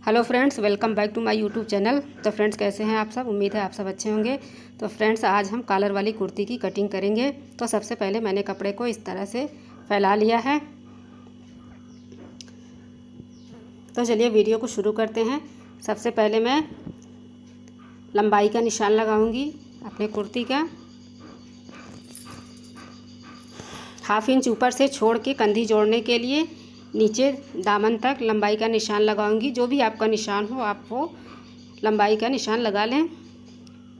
Hello friends, welcome back to my YouTube channel. तो friends, कैसे हैं आप सब? उम्मीद है आप सब अच्छे होंगे। तो फ्रेंड्स, आज हम कॉलर वाली कुर्ती की कटिंग करेंगे। तो सबसे पहले मैंने कपड़े को इस तरह से फैला लिया है। तो चलिए वीडियो को शुरू करते हैं। सबसे पहले मैं लंबाई का निशान लगाऊंगी अपने कुर्ती का। 1/2 इंच ऊपर से छोड़ के कंधी जोड़ने के लिए नीचे दामन तक लंबाई का निशान लगाऊंगी। जो भी आपका निशान हो आप वो लंबाई का निशान लगा लें।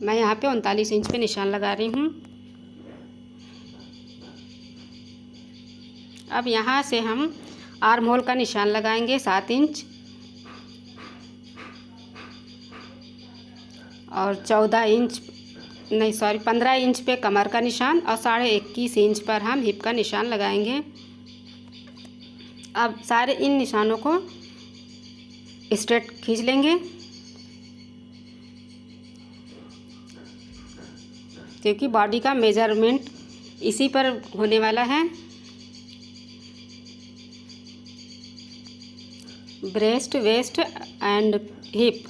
मैं यहाँ पे 39 इंच पे निशान लगा रही हूँ। अब यहाँ से हम आर्म होल का निशान लगाएंगे 7 इंच और 15 इंच पे कमर का निशान और 21.5 इंच पर हम हिप का निशान लगाएंगे। अब सारे इन निशानों को स्ट्रेट खींच लेंगे, क्योंकि बॉडी का मेजरमेंट इसी पर होने वाला है। ब्रेस्ट, वेस्ट एंड हिप,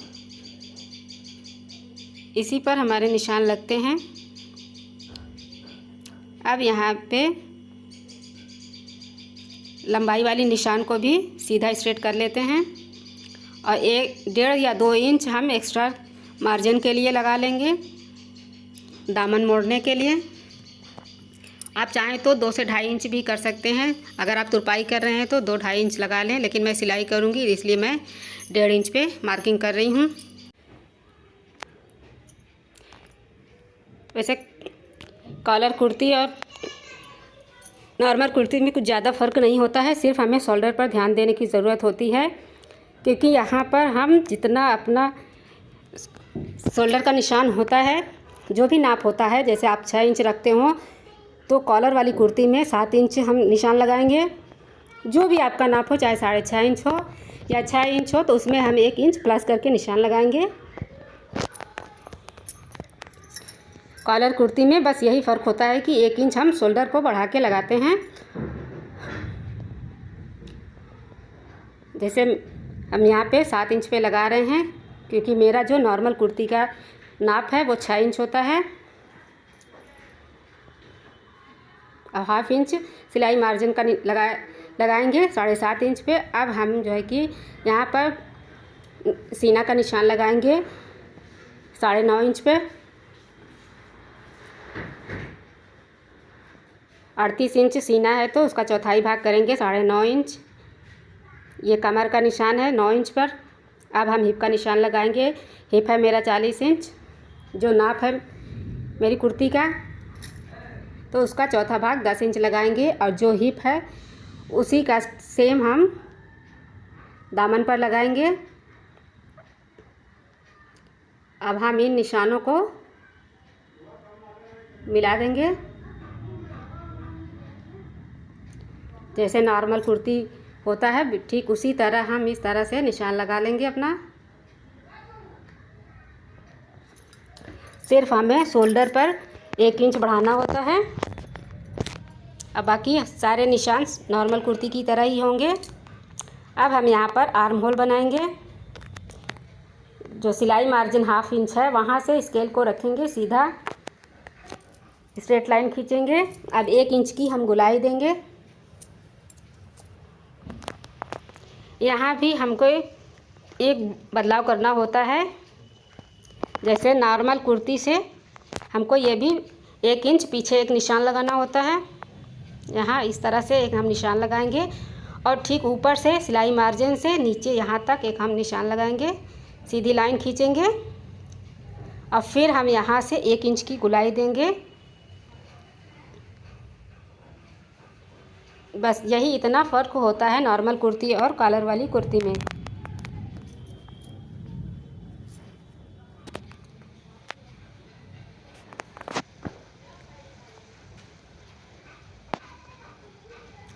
इसी पर हमारे निशान लगते हैं। अब यहाँ पे लंबाई वाली निशान को भी सीधा स्ट्रेट कर लेते हैं और 1.5 या 2 इंच हम एक्स्ट्रा मार्जिन के लिए लगा लेंगे, दामन मोड़ने के लिए। आप चाहें तो 2 से 2.5 इंच भी कर सकते हैं। अगर आप तुरपाई कर रहे हैं तो 2-2.5 इंच लगा लें, लेकिन मैं सिलाई करूँगी इसलिए मैं 1.5 इंच पे मार्किंग कर रही हूँ। वैसे कॉलर कुर्ती और नॉर्मल कुर्ती में कुछ ज़्यादा फ़र्क नहीं होता है, सिर्फ हमें शोल्डर पर ध्यान देने की ज़रूरत होती है, क्योंकि यहाँ पर हम जितना अपना शोल्डर का निशान होता है, जो भी नाप होता है, जैसे आप 6 इंच रखते हो तो कॉलर वाली कुर्ती में 7 इंच हम निशान लगाएंगे। जो भी आपका नाप हो, चाहे 6.5 इंच हो या 6 इंच हो, तो उसमें हम 1 इंच प्लस करके निशान लगाएंगे। कॉलर कुर्ती में बस यही फ़र्क होता है कि 1 इंच हम शोल्डर को बढ़ा के लगाते हैं। जैसे हम यहाँ पे 7 इंच पे लगा रहे हैं, क्योंकि मेरा जो नॉर्मल कुर्ती का नाप है वो 6 इंच होता है। और 1/2 इंच सिलाई मार्जिन का लगाएंगे 7.5 इंच पे। अब हम जो है कि यहाँ पर सीना का निशान लगाएंगे 9.5 इंच पे। 38 इंच सीना है तो उसका चौथाई भाग करेंगे 9.5 इंच। ये कमर का निशान है 9 इंच पर। अब हम हिप का निशान लगाएंगे। हिप है मेरा 40 इंच, जो नाप है मेरी कुर्ती का, तो उसका चौथा भाग 10 इंच लगाएंगे। और जो हिप है उसी का सेम हम दामन पर लगाएंगे। अब हम इन निशानों को मिला देंगे। जैसे नॉर्मल कुर्ती होता है ठीक उसी तरह हम इस तरह से निशान लगा लेंगे अपना। सिर्फ हमें शोल्डर पर 1 इंच बढ़ाना होता है। अब बाकी सारे निशान नॉर्मल कुर्ती की तरह ही होंगे। अब हम यहाँ पर आर्म होल बनाएंगे। जो सिलाई मार्जिन 1/2 इंच है वहाँ से स्केल को रखेंगे सीधा, स्ट्रेट लाइन खींचेंगे। अब 1 इंच की हम गुलाई देंगे। यहाँ भी हमको एक बदलाव करना होता है। जैसे नॉर्मल कुर्ती से हमको ये भी 1 इंच पीछे एक निशान लगाना होता है। यहाँ इस तरह से एक हम निशान लगाएंगे और ठीक ऊपर से सिलाई मार्जिन से नीचे यहाँ तक एक हम निशान लगाएंगे, सीधी लाइन खींचेंगे और फिर हम यहाँ से 1 इंच की गुलाई देंगे। बस यही इतना फ़र्क होता है नॉर्मल कुर्ती और कॉलर वाली कुर्ती में।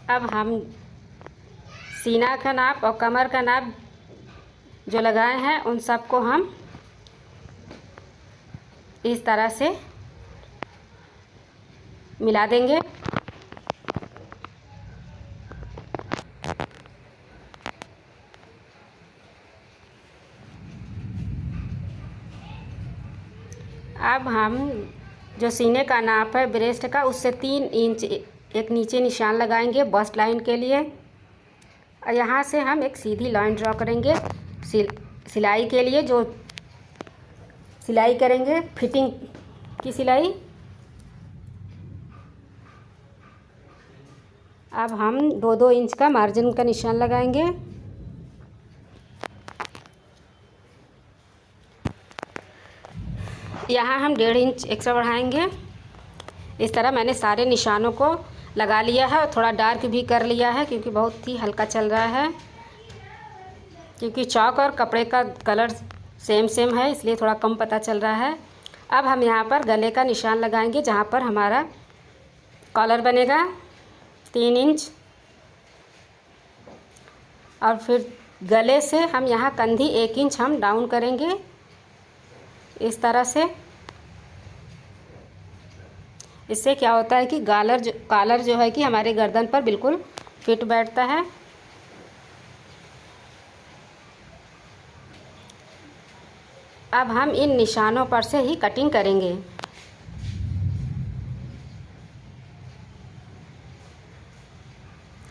अब हम सीना का नाप और कमर का नाप जो लगाए हैं उन सबको हम इस तरह से मिला देंगे। अब हम जो सीने का नाप है ब्रेस्ट का, उससे 3 इंच एक नीचे निशान लगाएंगे बस्ट लाइन के लिए। और यहाँ से हम एक सीधी लाइन ड्रॉ करेंगे सिलाई के लिए, जो सिलाई करेंगे फिटिंग की सिलाई। अब हम 2-2 इंच का मार्जिन का निशान लगाएंगे। यहाँ हम 1.5 इंच एक्स्ट्रा बढ़ाएंगे। इस तरह मैंने सारे निशानों को लगा लिया है और थोड़ा डार्क भी कर लिया है, क्योंकि बहुत ही हल्का चल रहा है, क्योंकि चौक और कपड़े का कलर सेम है, इसलिए थोड़ा कम पता चल रहा है। अब हम यहाँ पर गले का निशान लगाएंगे, जहाँ पर हमारा कॉलर बनेगा 3 इंच। और फिर गले से हम यहाँ कंधी 1 इंच हम डाउन करेंगे इस तरह से। इससे क्या होता है कि कॉलर जो है कि हमारे गर्दन पर बिल्कुल फिट बैठता है। अब हम इन निशानों पर से ही कटिंग करेंगे।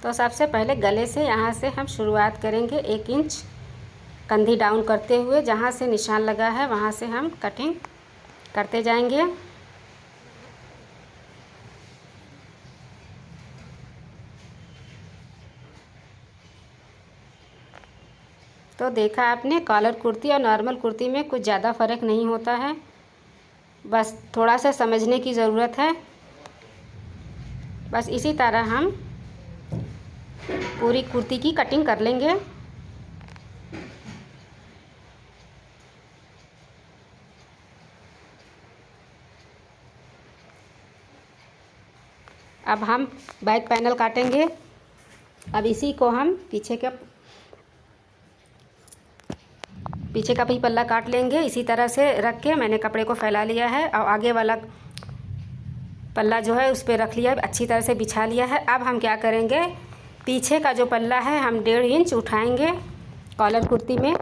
तो सबसे पहले गले से यहाँ से हम शुरुआत करेंगे 1 इंच कंधी डाउन करते हुए, जहाँ से निशान लगा है वहाँ से हम कटिंग करते जाएंगे। तो देखा आपने, कॉलर कुर्ती और नॉर्मल कुर्ती में कुछ ज़्यादा फ़र्क नहीं होता है, बस थोड़ा सा समझने की ज़रूरत है। बस इसी तरह हम पूरी कुर्ती की कटिंग कर लेंगे। अब हम बैक पैनल काटेंगे। अब इसी को हम पीछे का भी पल्ला काट लेंगे। इसी तरह से रख के मैंने कपड़े को फैला लिया है और आगे वाला पल्ला जो है उस पर रख लिया, अच्छी तरह से बिछा लिया है। अब हम क्या करेंगे, पीछे का जो पल्ला है हम 1.5 इंच उठाएंगे कॉलर कुर्ती में।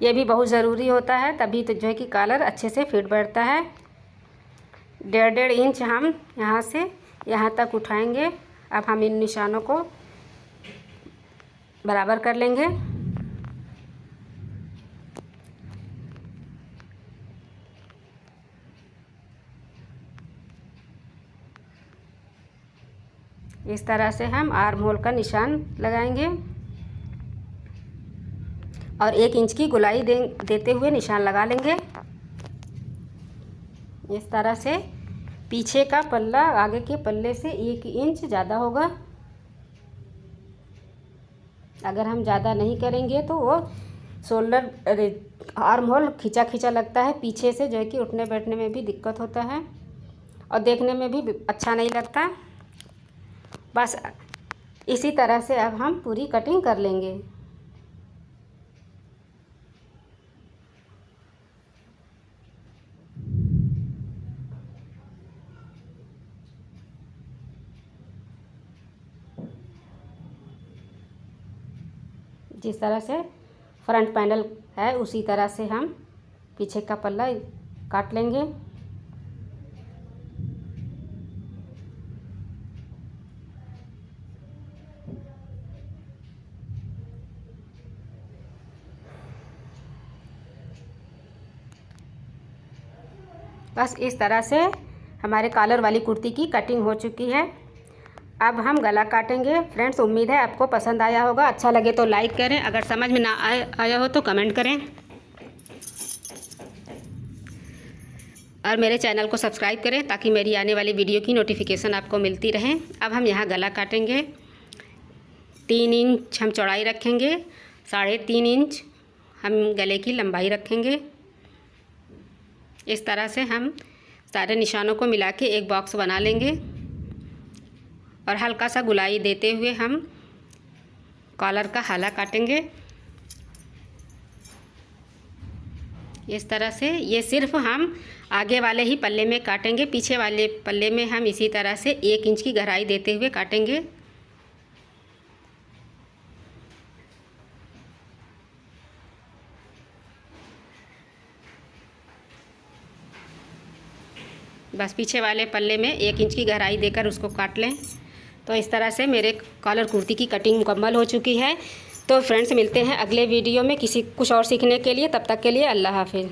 ये भी बहुत ज़रूरी होता है, तभी तो जो है कि कॉलर अच्छे से फिट बैठता है। 1.5 इंच हम यहाँ से यहाँ तक उठाएंगे। अब हम इन निशानों को बराबर कर लेंगे। इस तरह से हम आर्म होल का निशान लगाएंगे और 1 इंच की गोलाई देते हुए निशान लगा लेंगे। इस तरह से पीछे का पल्ला आगे के पल्ले से 1 इंच ज़्यादा होगा। अगर हम ज़्यादा नहीं करेंगे तो वो शोल्डर आर्म होल खींचा खींचा लगता है, पीछे से जो है कि उठने बैठने में भी दिक्कत होता है और देखने में भी अच्छा नहीं लगता। बस इसी तरह से अब हम पूरी कटिंग कर लेंगे। जिस तरह से फ्रंट पैनल है उसी तरह से हम पीछे का पल्ला काट लेंगे। बस इस तरह से हमारे कॉलर वाली कुर्ती की कटिंग हो चुकी है। अब हम गला काटेंगे। फ्रेंड्स, उम्मीद है आपको पसंद आया होगा। अच्छा लगे तो लाइक करें, अगर समझ में ना आया हो तो कमेंट करें और मेरे चैनल को सब्सक्राइब करें ताकि मेरी आने वाली वीडियो की नोटिफिकेशन आपको मिलती रहे। अब हम यहाँ गला काटेंगे। 3 इंच हम चौड़ाई रखेंगे, 3.5 इंच हम गले की लंबाई रखेंगे। इस तरह से हम सारे निशानों को मिला के एक बॉक्स बना लेंगे और हल्का सा गुलाई देते हुए हम कॉलर का हाला काटेंगे। इस तरह से ये सिर्फ हम आगे वाले ही पल्ले में काटेंगे, पीछे वाले पल्ले में हम इसी तरह से 1 इंच की गहराई देते हुए काटेंगे। बस पीछे वाले पल्ले में 1 इंच की गहराई देकर उसको काट लें। तो इस तरह से मेरे कॉलर कुर्ती की कटिंग मुकम्मल हो चुकी है। तो फ्रेंड्स मिलते हैं अगले वीडियो में कुछ और सीखने के लिए। तब तक के लिए अल्लाह हाफिज़।